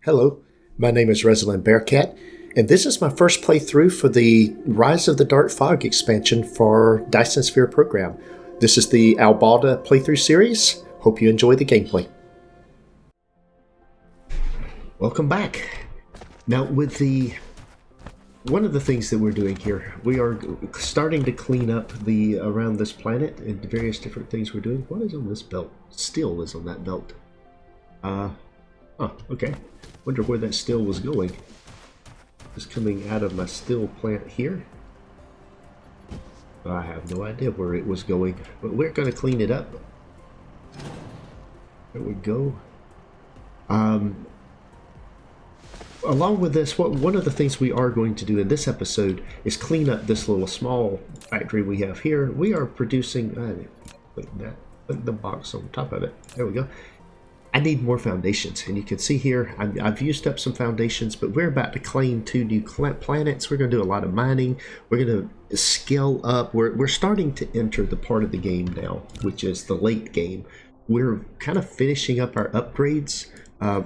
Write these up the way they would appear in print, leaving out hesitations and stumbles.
Hello, my name is Resilan Bearcat, and this is my first playthrough for the Rise of the Darkfog expansion for Dyson Sphere Program. This is the Albalda playthrough series. Hope you enjoy the gameplay. Welcome back. Now, one of the things that we're doing here, we are starting to clean up around this planet and the various different things we're doing. What is on this belt? Steel is on that belt. Oh, okay. Wonder where that steel was going. It's coming out of my steel plant here. I have no idea where it was going, but we're going to clean it up. There we go. Along with this, one of the things we are going to do in this episode is clean up this little small factory we have here. We are producing... put the box on top of it. There we go. I need more foundations, and you can see here I've used up some foundations, but we're about to claim 2 new planets. We're going to do a lot of mining. We're going to scale up. We're starting to enter the part of the game now, which is the late game. We're kind of finishing up our upgrades.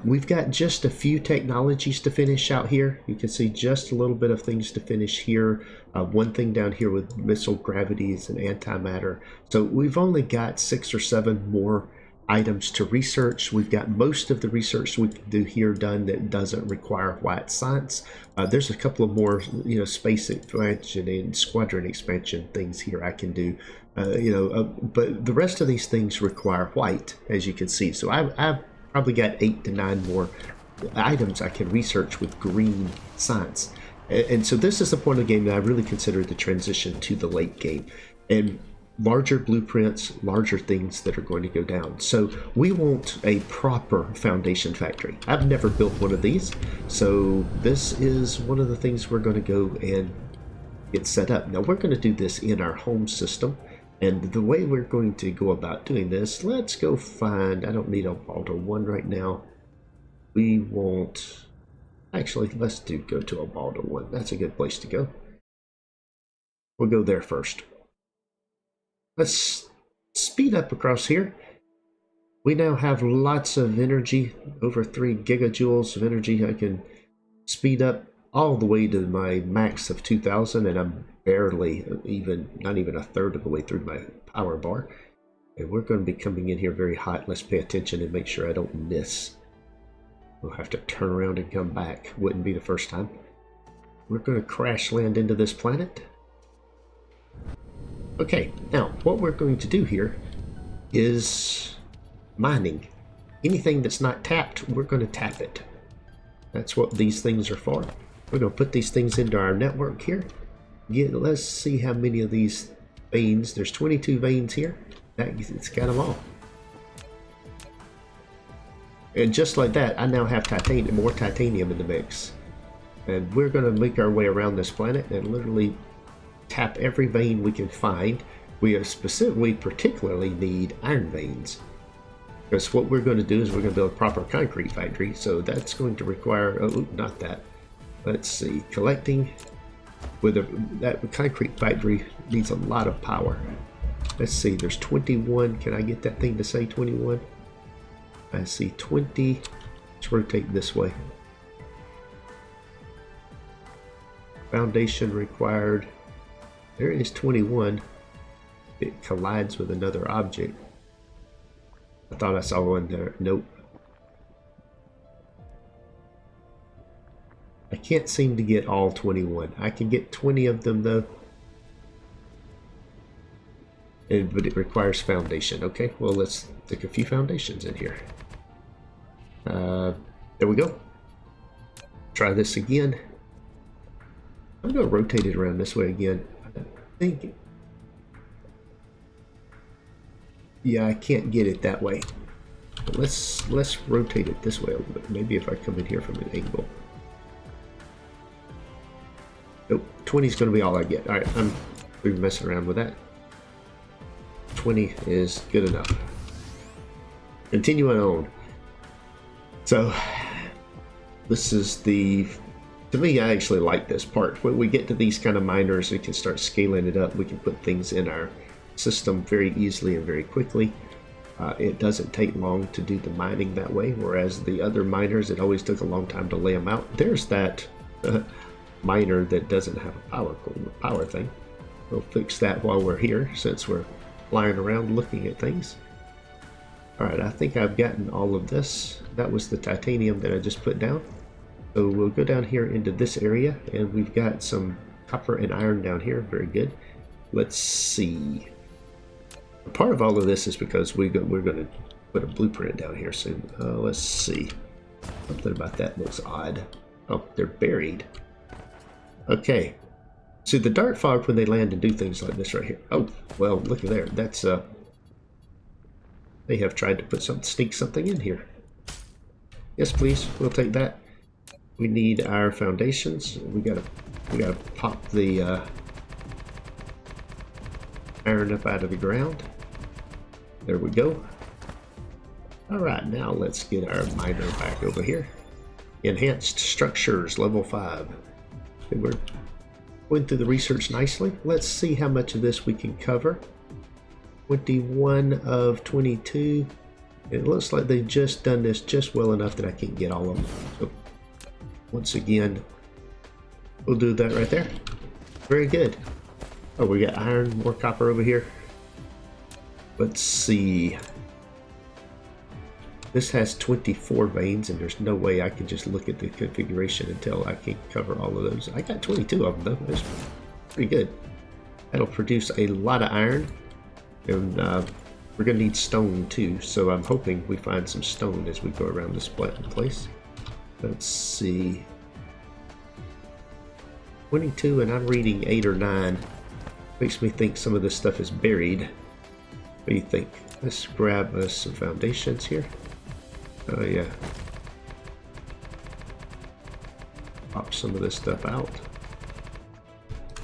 We've got just a few technologies to finish out here. You can see just a little bit of things to finish here. One thing down here with missile gravities and antimatter. So we've only got 6 or 7 more items to research. We've got most of the research we can do here done that doesn't require white science. There's a couple of more, space expansion and squadron expansion things here I can do, but the rest of these things require white, as you can see. So I've probably got 8 to 9 more items I can research with green science. And so this is the point of the game that I really consider the transition to the late game. And larger blueprints, larger things that are going to go down. So we want a proper foundation factory. I've never built one of these, so this is one of the things we're going to go and get set up. Now we're going to do this in our home system, and the way we're going to go about doing this, let's go find, I don't need a Balder 1 right now. We won't, actually let's go to a Balder 1. That's a good place to go. We'll go there first. Let's speed up across here. We now have lots of energy, over 3 gigajoules of energy. I can speed up all the way to my max of 2000, and I'm barely not even a third of the way through my power bar. And we're going to be coming in here very hot. Let's pay attention and make sure I don't miss. We'll have to turn around and come back. Wouldn't be the first time. We're going to crash land into this planet. Okay, now what we're going to do here is mining. Anything that's not tapped, we're going to tap it. That's what these things are for. We're going to put these things into our network here. Let's see how many of these veins. There's 22 veins here. It's got them all. And just like that, I now have more titanium in the mix. And we're going to make our way around this planet and literally tap every vein we can find. We particularly need iron veins, because what we're going to do is we're going to build a proper concrete factory. So that's going to require, not that. Let's see, collecting that concrete factory needs a lot of power. Let's see, there's 21. Can I get that thing to say 21? I see 20. Let's rotate this way. Foundation required. There is 21. It collides with another object. I thought I saw one there. Nope. I can't seem to get all 21. I can get 20 of them though. But it requires foundation. Okay, well let's stick a few foundations in here. There we go. Try this again. I'm going to rotate it around this way again. Yeah, I can't get it that way. But let's rotate it this way a little bit. Maybe if I come in here from an angle. Nope, 20 is going to be all I get. All right, I'm through messing around with that. 20 is good enough. Continuing on. So this is to me, I actually like this part. When we get to these kind of miners, we can start scaling it up. We can put things in our system very easily and very quickly. It doesn't take long to do the mining that way, whereas the other miners, it always took a long time to lay them out. There's that miner that doesn't have a power thing. We'll fix that while we're here, since we're flying around looking at things. Alright, I think I've gotten all of this. That was the titanium that I just put down. So we'll go down here into this area, and we've got some copper and iron down here. Very good. Let's see. Part of all of this is because we're going to put a blueprint down here soon. Let's see. Something about that looks odd. Oh, they're buried. Okay. See, the Darkfog, when they land and do things like this right here. Oh, well, look at there. That's, they have tried to sneak something in here. Yes, please. We'll take that. We need our foundations. We gotta pop the iron up out of the ground. There we go. Alright, now let's get our miner back over here. Enhanced structures, level 5. Okay, we're going through the research nicely. Let's see how much of this we can cover. 21 of 22. It looks like they've just done this just well enough that I can't get all of them. So once again, we'll do that right there. Very good. Oh, we got iron, more copper over here. Let's see. This has 24 veins, and there's no way I can just look at the configuration until I can cover all of those. I got 22 of them, though. That's pretty good. That'll produce a lot of iron, and we're going to need stone, too, so I'm hoping we find some stone as we go around this place. Let's see. 22, and I'm reading 8 or 9. Makes me think some of this stuff is buried. What do you think? Let's grab us some foundations here. Oh yeah. Pop some of this stuff out.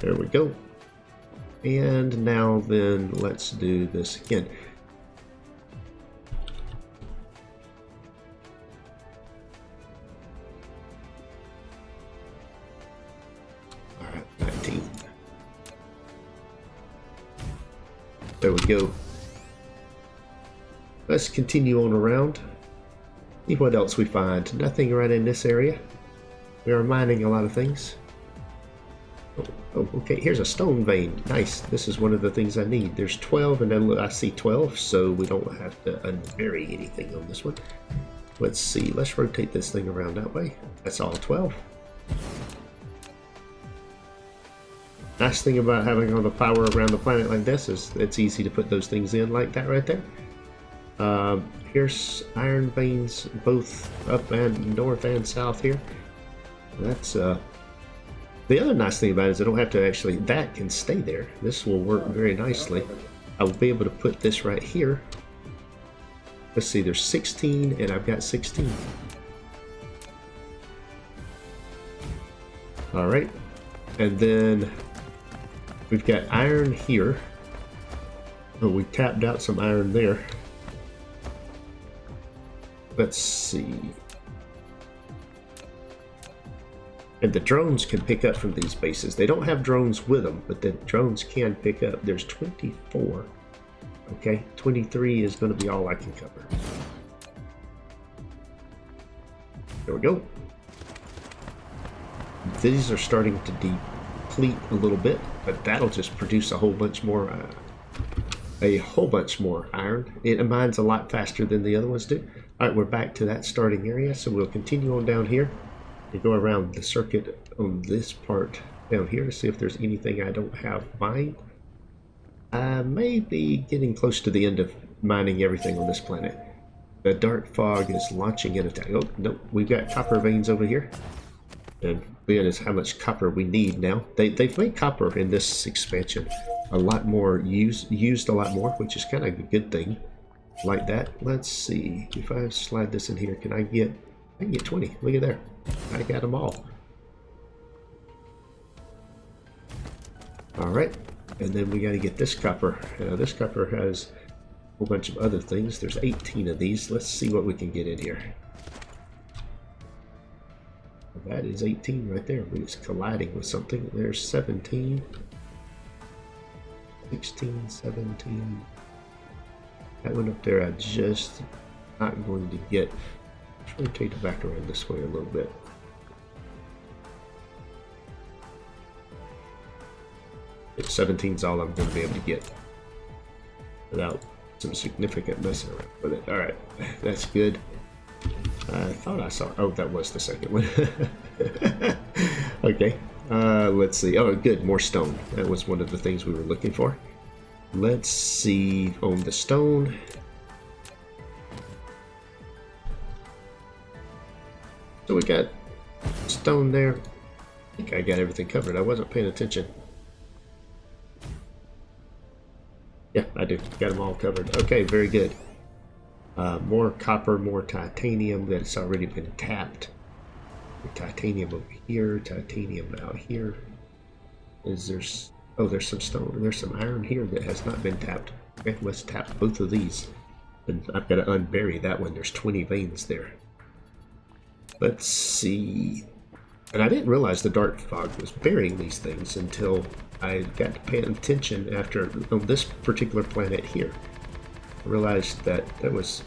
There we go. And now then, let's do this again. Alright, 19. There we go. Let's continue on around. See what else we find. Nothing right in this area. We are mining a lot of things. Oh, okay, here's a stone vein. Nice. This is one of the things I need. There's 12, and then I see 12, so we don't have to unbury anything on this one. Let's see. Let's rotate this thing around that way. That's all 12. Nice thing about having all the power around the planet like this is it's easy to put those things in like that right there. Here's iron veins both up and north and south here. That's the other nice thing about it is I don't have to actually, that can stay there. This will work very nicely. I will be able to put this right here. Let's see, there's 16 and I've got 16. Alright, and then we've got iron here. Oh, we tapped out some iron there. Let's see. And the drones can pick up from these bases. They don't have drones with them, but the drones can pick up. There's 24. Okay, 23 is going to be all I can cover. There we go. These are starting to deplete a little bit, but that'll just produce a whole bunch more iron. It mines a lot faster than the other ones do. Alright, we're back to that starting area, so we'll continue on down here and go around the circuit on this part down here to see if there's anything I don't have mined. I may be getting close to the end of mining everything on this planet. The Darkfog is launching an attack. Oh, no, we've got copper veins over here. And being as how much copper we need now. They've made copper in this expansion a lot more, used a lot more, which is kind of a good thing. Like that. Let's see. If I slide this in here, can I get 20. Look at there. I got them all. Alright. And then we got to get this copper. This copper has a whole bunch of other things. There's 18 of these. Let's see what we can get in here. That is 18 right there. It's colliding with something. There's 17. 16, 17. That one up there I just not going to get. Let's rotate it back around this way a little bit. It's 17's all I'm going to be able to get without some significant messing around with it. Alright, that's good. I thought I saw... Oh, that was the second one. Okay, let's see. Oh, good, more stone. That was one of the things we were looking for. Let's see on the stone. So we got stone there. I think I got everything covered. I wasn't paying attention. Yeah, I do. Got them all covered. Okay, very good. More copper, more titanium that's already been tapped. Titanium over here, titanium out here. Is there... Oh, there's some stone. There's some iron here that has not been tapped. Okay, let's tap both of these. And I've got to unbury that one. There's 20 veins there. Let's see. And I didn't realize the Darkfog was burying these things until I got to pay attention after on this particular planet here. I realized that there was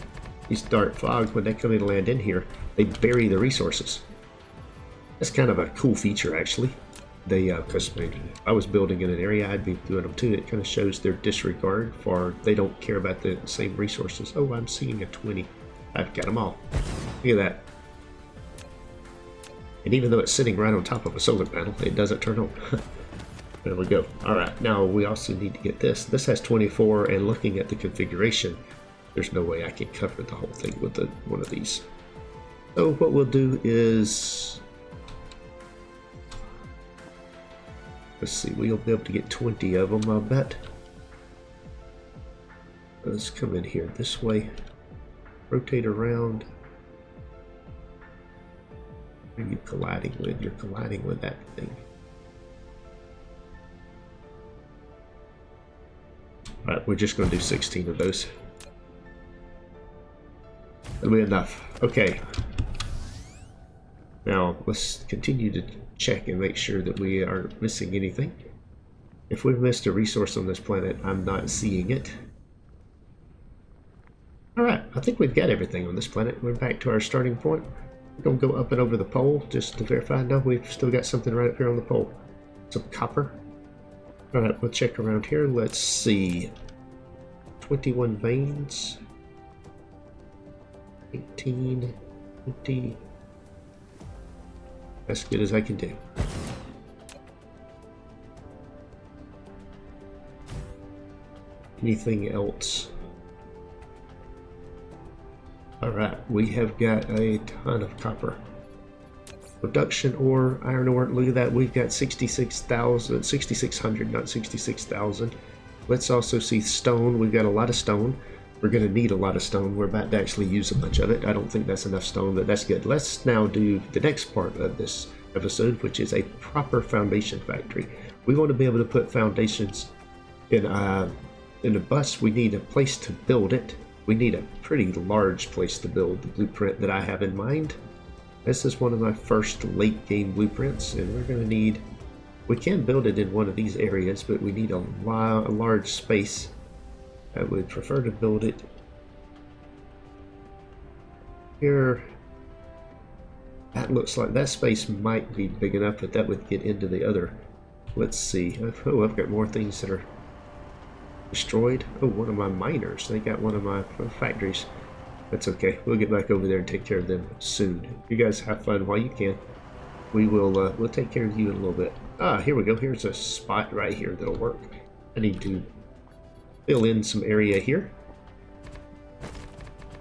these Darkfog, when they come in and land in here, they bury the resources. That's kind of a cool feature, actually. They, because if I was building in an area, I'd be doing them too. It kind of shows their disregard for, they don't care about the same resources. Oh, I'm seeing a 20. I've got them all. Look at that. And even though it's sitting right on top of a solar panel, it doesn't turn on. There we go. Alright, now we also need to get this. This has 24, and looking at the configuration, there's no way I can cover the whole thing with one of these. So what we'll do is... Let's see, we'll be able to get 20 of them, I'll bet. Let's come in here this way. Rotate around. What are you colliding with? You're colliding with that thing. Alright, we're just going to do 16 of those. That'll be enough. Okay. Now, let's continue to check and make sure that we aren't missing anything. If we've missed a resource on this planet, I'm not seeing it. Alright, I think we've got everything on this planet. We're back to our starting point. We're going to go up and over the pole just to verify. No, we've still got something right up here on the pole. Some copper. Alright, we'll check around here. Let's see. 21 veins. 18, 20. As good as I can do. Anything else? Alright, we have got a ton of copper. Production ore, iron ore, look at that, we've got 66,000, 6,600, not 66,000. Let's also see stone, we've got a lot of stone. We're going to need a lot of stone, we're about to actually use a bunch of it. I don't think that's enough stone, but that's good. Let's now do the next part of this episode, which is a proper foundation factory. We want to be able to put foundations in a bus. We need a place to build it. We need a pretty large place to build the blueprint that I have in mind. This is one of my first late game blueprints, and we're going to need, we can build it in one of these areas, but we need a large space. I would prefer to build it here. That looks like that space might be big enough, but that would get into the other. Let's see. Oh, I've got more things that are destroyed. Oh, one of my miners. They got one of my factories. That's okay. We'll get back over there and take care of them soon. You guys have fun while you can. We will. We'll take care of you in a little bit. Ah, here we go. Here's a spot right here that'll work. I need to fill in some area here,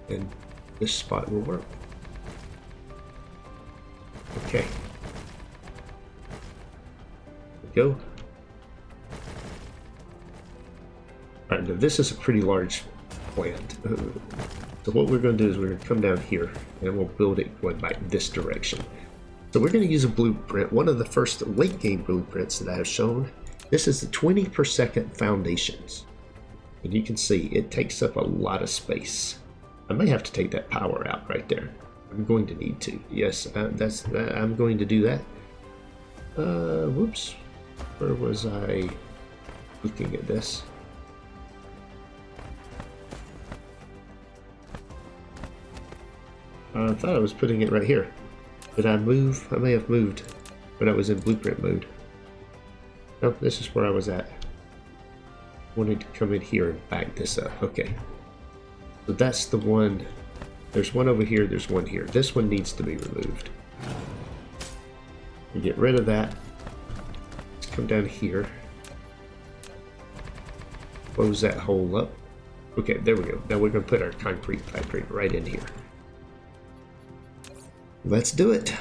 and this spot will work. Okay. There we go. Alright, now this is a pretty large plant. So what we're going to do is we're going to come down here and we'll build it going back this direction. So we're going to use a blueprint, one of the first late game blueprints that I have shown. This is the 20 per second foundations. And you can see it takes up a lot of space. I may have to take that power out right there. I'm going to need to. Yes, I'm going to do that. Whoops. Where was I looking at this? I thought I was putting it right here. Did I move? I may have moved when I was in blueprint mode. No, this is where I was at. Wanted to come in here and back this up. Okay. So that's the one. There's one over here, there's one here. This one needs to be removed. We get rid of that. Let's come down here. Close that hole up. Okay, there we go. Now we're going to put our concrete factory right in here. Let's do it.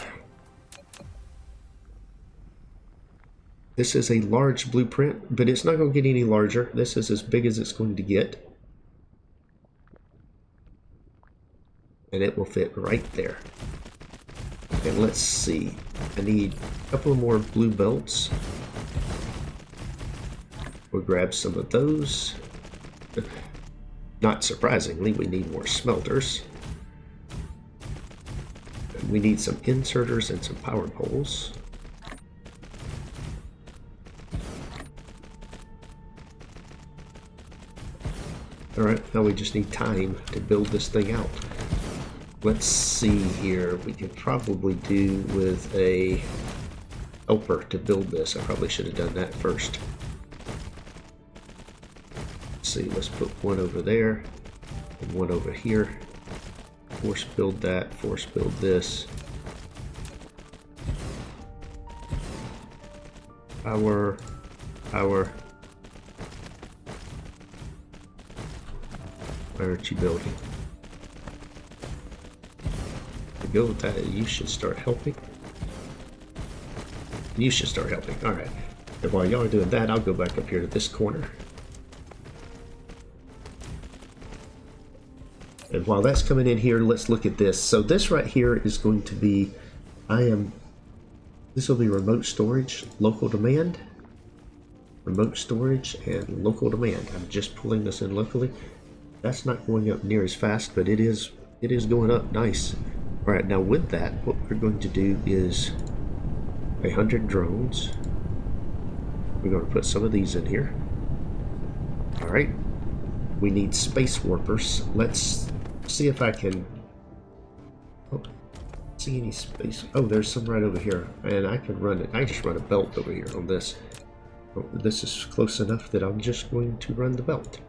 This is a large blueprint, but it's not going to get any larger. This is as big as it's going to get. And it will fit right there. And let's see. I need a couple more blue belts. We'll grab some of those. Not surprisingly, we need more smelters. And we need some inserters and some power poles. Alright, now we just need time to build this thing out. Let's see here. We could probably do with a helper to build this. I probably should have done that first. Let's see, let's put one over there and one over here. Force build that, force build this. Power, power. Why aren't you building? Go with that. You should start helping. You should start helping. Alright. And while y'all are doing that, I'll go back up here to this corner. And while that's coming in here, let's look at this. So this right here is going to be, this will be remote storage, local demand, remote storage, and local demand. I'm just pulling this in locally. That's not going up near as fast, but it is going up nice. Alright, now with that, what we're going to do is 100 drones. We're going to put some of these in here. Alright. We need space warpers. Let's see if I can... Oh, see any space... Oh, there's some right over here. And I can run it. I just run a belt over here on this. Oh, this is close enough that I'm just going to run the belt.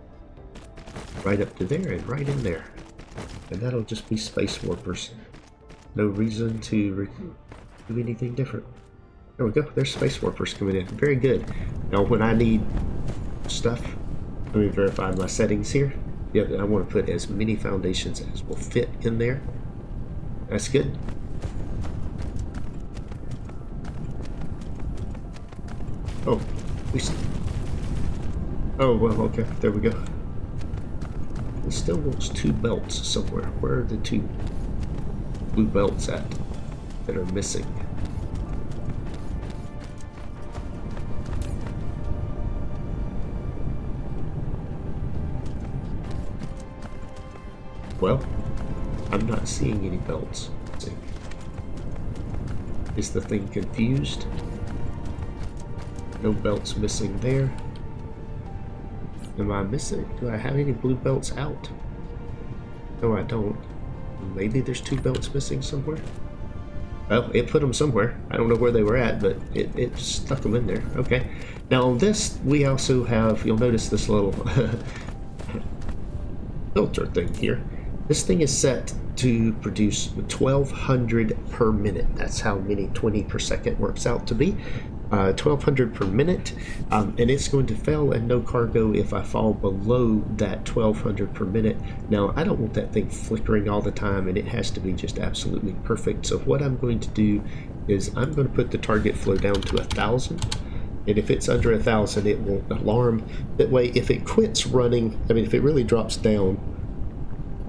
Right up to there and right in there. And that'll just be space warpers. No reason to do anything different. There we go. There's space warpers coming in. Very good. Now when I need stuff, let me verify my settings here. Yep, I want to put as many foundations as will fit in there. That's good. Oh, oh well, okay. There we go. It still wants 2 belts somewhere. Where are the 2 blue belts at that are missing? Well, I'm not seeing any belts. Let's see. Is the thing confused? No belts missing there. Am I missing? Do I have any blue belts out? No, I don't. Maybe there's 2 belts missing somewhere. Well, it put them somewhere. I don't know where they were at, but it stuck them in there. Okay. Now on this, we also have, you'll notice this little filter thing here. This thing is set to produce 1200 per minute. That's how many 20 per second works out to be. 1200 per minute, and it's going to fail and no cargo if I fall below that 1200 per minute. Now I don't want that thing flickering all the time, and it has to be just absolutely perfect. So what I'm going to do is I'm going to put the target flow down to 1000, and if it's under 1000 it won't alarm. That way if it quits running, I mean if it really drops down,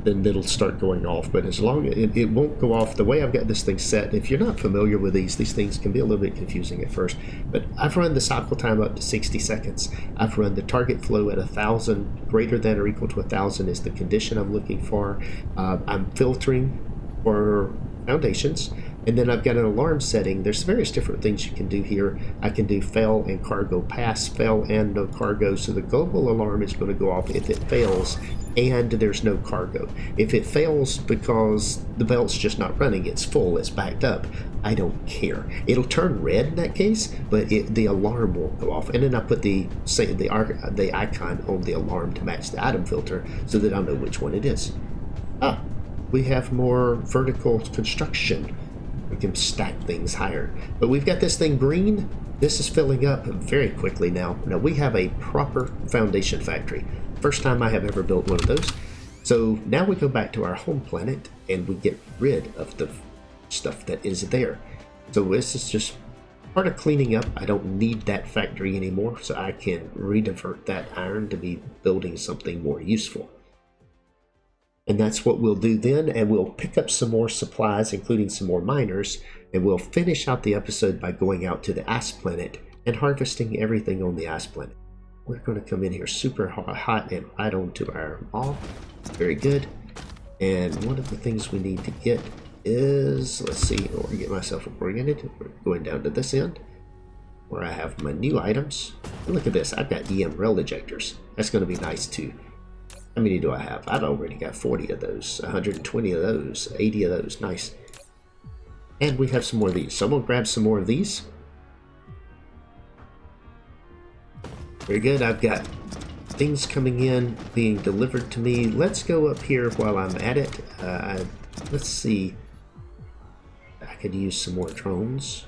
then it'll start going off. But as long as it won't go off, the way I've got this thing set, if you're not familiar with these things can be a little bit confusing at first, but I've run the cycle time up to 60 seconds. I've run the target flow at 1000, greater than or equal to 1000 is the condition I'm looking for. I'm filtering for foundations. And then I've got an alarm setting. There's various different things you can do here. I can do fail and cargo pass, fail and no cargo. So the global alarm is going to go off if it fails and there's no cargo. If it fails because the belt's just not running, it's full, it's backed up, I don't care. It'll turn red in that case, but the alarm won't go off. And then I put the icon on the alarm to match the item filter so that I'll know which one it is. Ah, we have more vertical construction. We can stack things higher. But we've got this thing green. This is filling up very quickly now. Now we have a proper foundation factory. First time I have ever built one of those. So now we go back to our home planet and we get rid of the stuff that is there. So this is just part of cleaning up. I don't need that factory anymore, so I can redivert that iron to be building something more useful. And that's what we'll do then, and we'll pick up some more supplies, including some more miners, and we'll finish out the episode by going out to the ice planet and harvesting everything on the ice planet. We're going to come in here super hot and right onto our mall. Very good. And one of the things we need to get is, let's see, or get myself oriented. We're going down to this end where I have my new items. And look at this, I've got EM rail ejectors. That's going to be nice too. How many do I have? I've already got 40 of those, 120 of those, 80 of those. Nice. And we have some more of these. So I'm going to grab some more of these. Very good. I've got things coming in, being delivered to me. Let's go up here while I'm at it. Let's see. I could use some more drones.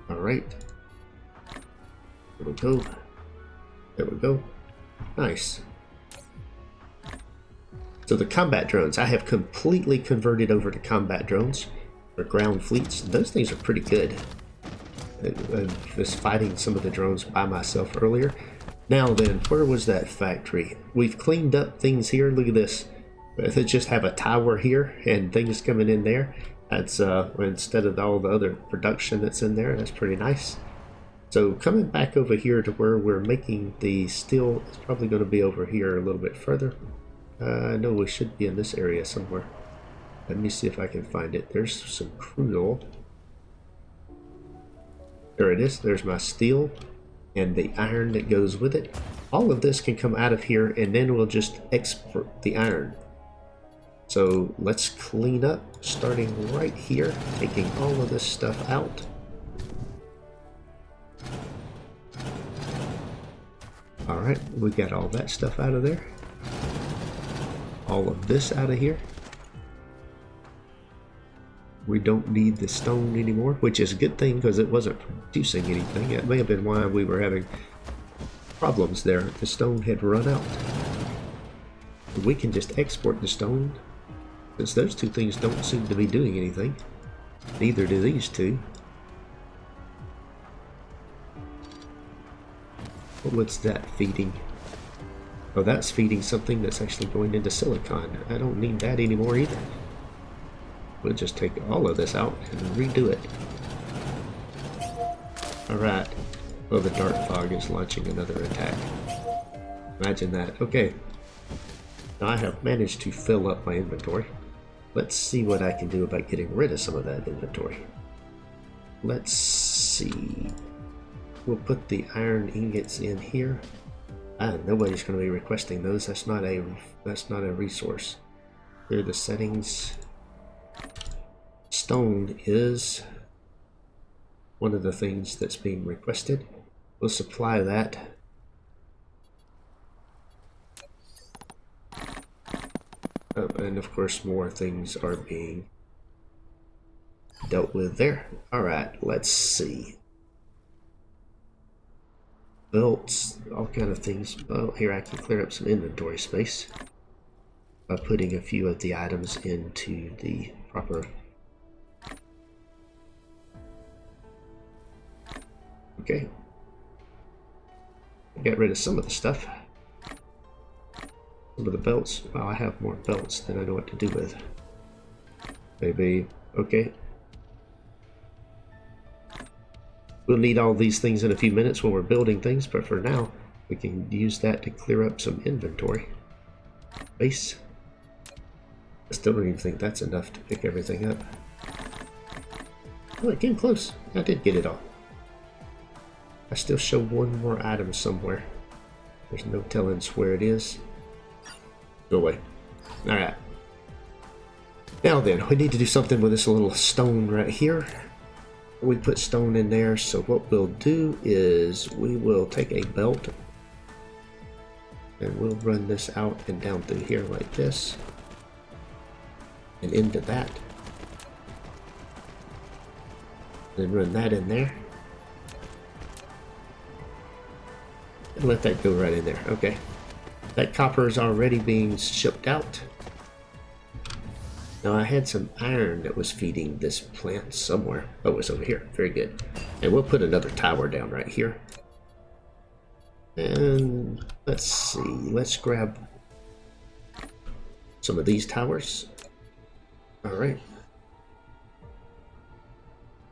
All right. There we go. There we go. Nice. So the combat drones, I have completely converted over to combat drones for ground fleets. Those things are pretty good. I was fighting some of the drones by myself earlier. Now then, where was that factory? We've cleaned up things here. Look at this. They just have a tower here and things coming in there. That's instead of all the other production that's in there. That's pretty nice. So coming back over here to where we're making the steel, it's probably going to be over here a little bit further. I know we should be in this area somewhere. Let me see if I can find it. There's some crude oil. There it is. There's my steel and the iron that goes with it. All of this can come out of here and then we'll just export the iron. So let's clean up, starting right here, taking all of this stuff out. Alright, we got all that stuff out of there. All of this out of here. We don't need the stone anymore, which is a good thing because it wasn't producing anything. That may have been why we were having problems there. The stone had run out. We can just export the stone, since those two things don't seem to be doing anything. Neither do these two. What's that feeding? Oh, that's feeding something that's actually going into silicon. I don't need that anymore either. We'll just take all of this out and redo it. Alright. Oh, the Darkfog is launching another attack. Imagine that. Okay. Now I have managed to fill up my inventory. Let's see what I can do about getting rid of some of that inventory. Let's see. We'll put the iron ingots in here. Nobody's going to be requesting those. That's not a resource. Here are the settings. Stone is one of the things that's being requested. We'll supply that. And of course more things are being dealt with there. Alright, let's see. Belts, all kind of things. Well, here I can clear up some inventory space by putting a few of the items into the proper. Okay. Got rid of some of the stuff. Some of the belts. Well, I have more belts than I know what to do with. Maybe. Okay. We'll need all these things in a few minutes when we're building things, but for now, we can use that to clear up some inventory space. I still don't even think that's enough to pick everything up. Oh, it came close. I did get it all. I still show one more item somewhere. There's no telling where it is. Go away. Alright. Now then, we need to do something with this little stone right here. We put stone in there, so what we'll do is we will take a belt and we'll run this out and down through here like this and into that. Then run that in there. And let that go right in there. Okay. That copper is already being shipped out. Now I had some iron that was feeding this plant somewhere. Oh, it's over here. Very good. And we'll put another tower down right here. And let's see. Let's grab some of these towers. All right.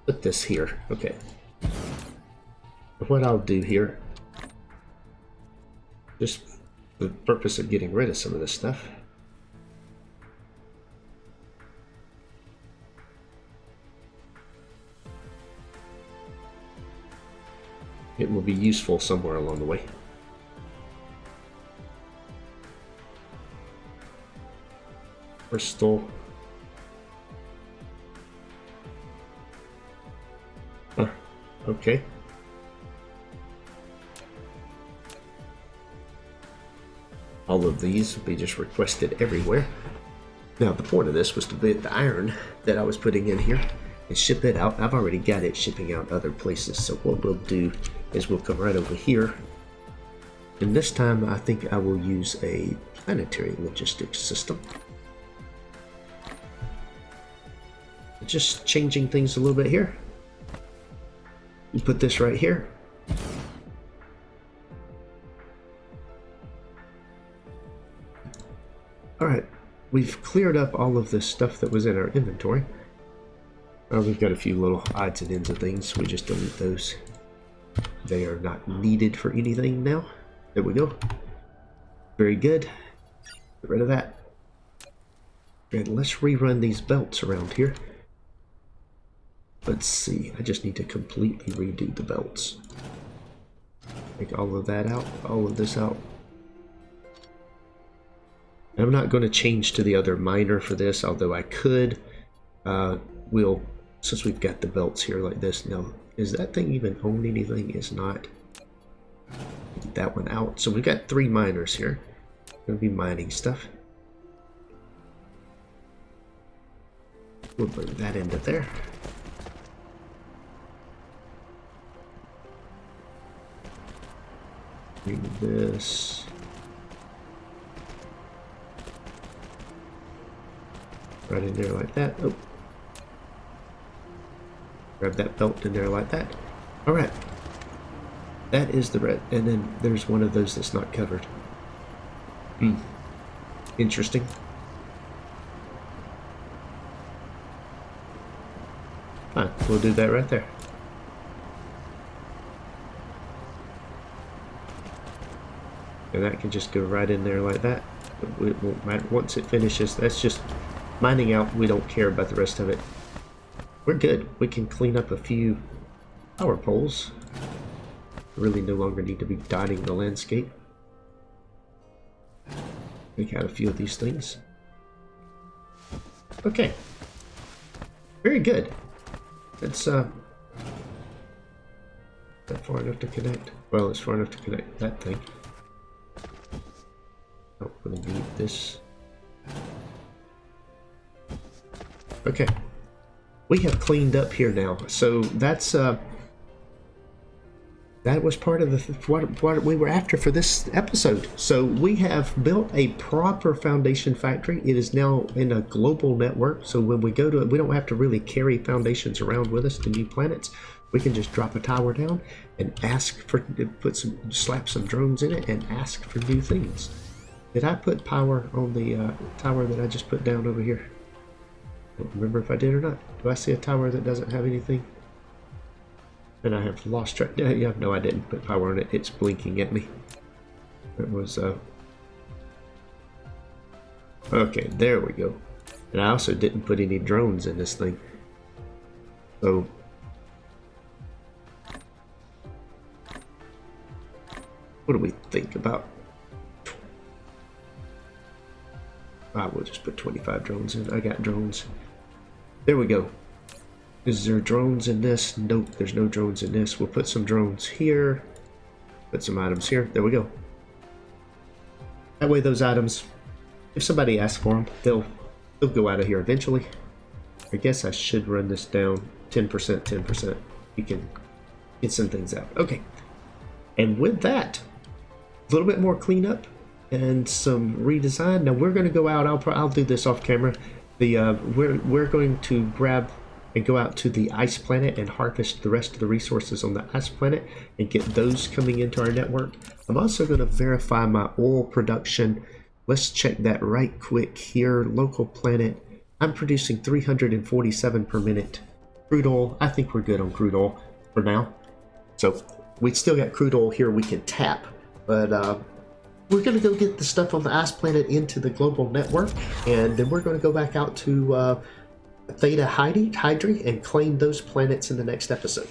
Put this here. Okay. What I'll do here, just for the purpose of getting rid of some of this stuff, it will be useful somewhere along the way. Crystal. Okay. All of these will be just requested everywhere. Now the point of this was to get the iron that I was putting in here and ship it out. I've already got it shipping out other places, so what we'll do is we'll come right over here, and this time I think I will use a planetary logistics system. Just changing things a little bit here. You put this right here. Alright, we've cleared up all of this stuff that was in our inventory. We've got a few little odds and ends of things. We just delete those. They are not needed for anything now. There we go. Very good. Get rid of that. And let's rerun these belts around here. Let's see. I just need to completely redo the belts. Take all of that out. All of this out. And I'm not going to change to the other miner for this, although I could. We'll, since we've got the belts here like this. Now, is that thing even own anything? It's not. Get that one out. So we've got 3 miners here. Going to be mining stuff. We'll bring that into there. Bring this. Right in there like that. Oh. Grab that belt in there like that. Alright. That is the red. And then there's one of those that's not covered. Interesting. Fine. We'll do that right there. And that can just go right in there like that. It won't matter. Once it finishes, that's just mining out. We don't care about the rest of it. We're good. We can clean up a few power poles. Really no longer need to be dotting the landscape. Take out a few of these things. Okay. Very good. It's that far enough to connect. Well, it's far enough to connect that thing. Oh, we're gonna need this. Okay. We have cleaned up here now, so that's that was part of what we were after for this episode. So we have built a proper foundation factory. It is now in a global network, so when we go to it, we don't have to really carry foundations around with us to new planets. We can just drop a tower down and ask for, slap some drones in it and ask for new things. Did I put power on the tower that I just put down over here? I don't remember if I did or not. Do I see a tower that doesn't have anything? And I have lost track. Yeah, no, I didn't put power on it. It's blinking at me. It was, okay, there we go. And I also didn't put any drones in this thing. So what do we think about? We'll just put 25 drones in. I got drones. There we go. Is there drones in this? Nope, there's no drones in this. We'll put some drones here. Put some items here. There we go. That way those items, if somebody asks for them, they'll go out of here eventually. I guess I should run this down 10%, 10%. You can get some things out. Okay. And with that, a little bit more cleanup and some redesign. Now we're going to go out. I'll do this off camera. We're going to grab and go out to the ice planet and harvest the rest of the resources on the ice planet and get those coming into our network. I'm also going to verify my oil production. Let's check that right quick here. Local planet. I'm producing 347 per minute. Crude oil. I think we're good on crude oil for now. So we still got crude oil here we can tap, but we're going to go get the stuff on the ice planet into the global network, and then we're going to go back out to Theta Hydri and claim those planets in the next episode.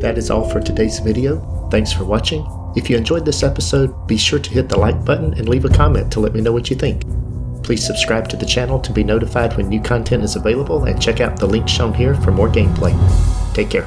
That is all for today's video. Thanks for watching. If you enjoyed this episode, be sure to hit the like button and leave a comment to let me know what you think. Please subscribe to the channel to be notified when new content is available, and check out the link shown here for more gameplay. Take care.